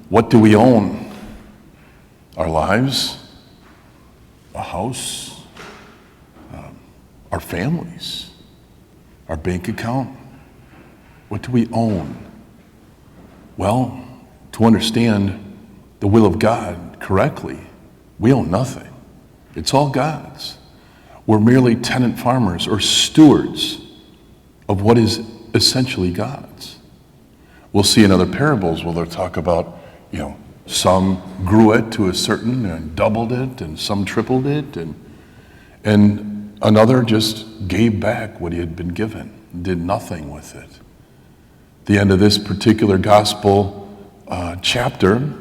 What do we own? Our lives, a house, our families, our bank account. What do we own? Well, to understand the will of God correctly, we own nothing. It's all God's. We're merely tenant farmers or stewards of what is essentially God's. We'll see in other parables where they'll talk about, some grew it to a certain and doubled it, and some tripled it, and another just gave back what he had been given, did nothing with it. At the end of this particular gospel chapter,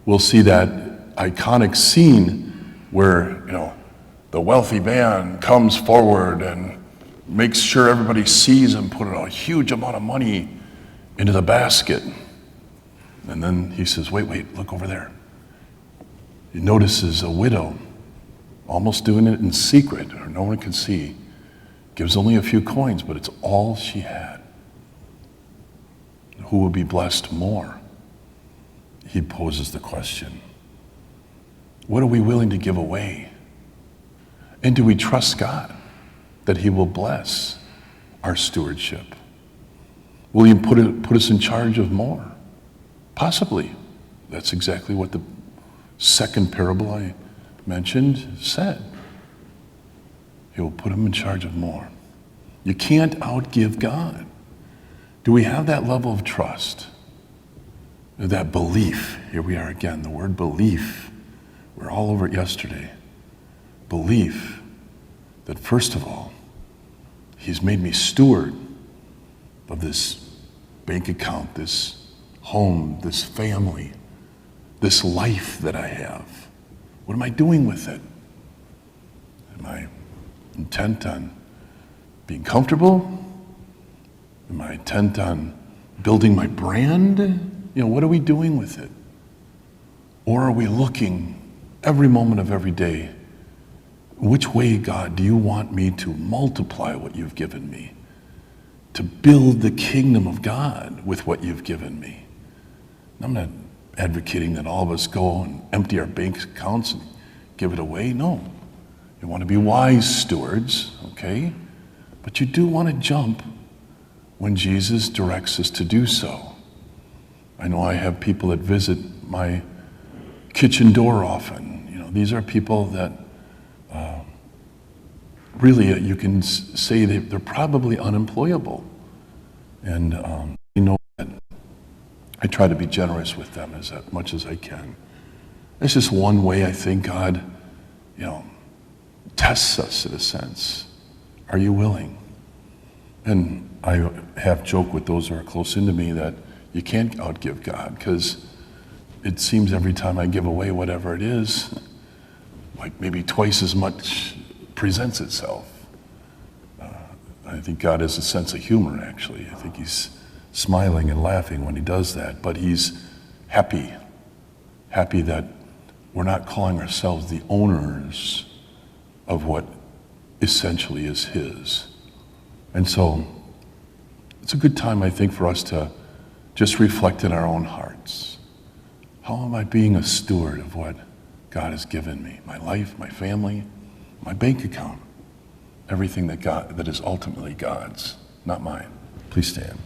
we'll see that iconic scene where, the wealthy man comes forward and makes sure everybody sees him put a huge amount of money into the basket. And then he says, wait, look over there. He notices a widow almost doing it in secret, or no one can see. Gives only a few coins, but it's all she had. Who will be blessed more? He poses the question. What are we willing to give away? And do we trust God that he will bless our stewardship? Will he put us in charge of more? Possibly. That's exactly what the second parable I mentioned said. He will put him in charge of more. You can't outgive God. Do we have that level of trust? That belief? Here we are again, the word belief. We're all over it yesterday. Belief that first of all, he's made me steward of this bank account, this home, this family, this life that I have. What am I doing with it? Am I intent on being comfortable? Am I intent on building my brand? What are we doing with it? Or are we looking every moment of every day, which way, God, do you want me to multiply what you've given me? To build the kingdom of God with what you've given me? I'm not advocating that all of us go and empty our bank accounts and give it away. No. You want to be wise stewards, okay? But you do want to jump when Jesus directs us to do so. I know I have people that visit my kitchen door often. These are people that really you can say they're probably unemployable. And that I try to be generous with them as much as I can. It's just one way I think God, tests us in a sense. Are you willing? And I have joked with those who are close into me that you can't outgive God, because it seems every time I give away whatever it is, like maybe twice as much presents itself. I think God has a sense of humor, actually. I think he's smiling and laughing when he does that, but he's happy that we're not calling ourselves the owners of what essentially is his. And so it's a good time, I think, for us to just reflect in our own hearts. How am I being a steward of what God has given me? My life, my family, my bank account, everything that is ultimately God's, not mine. Please stand.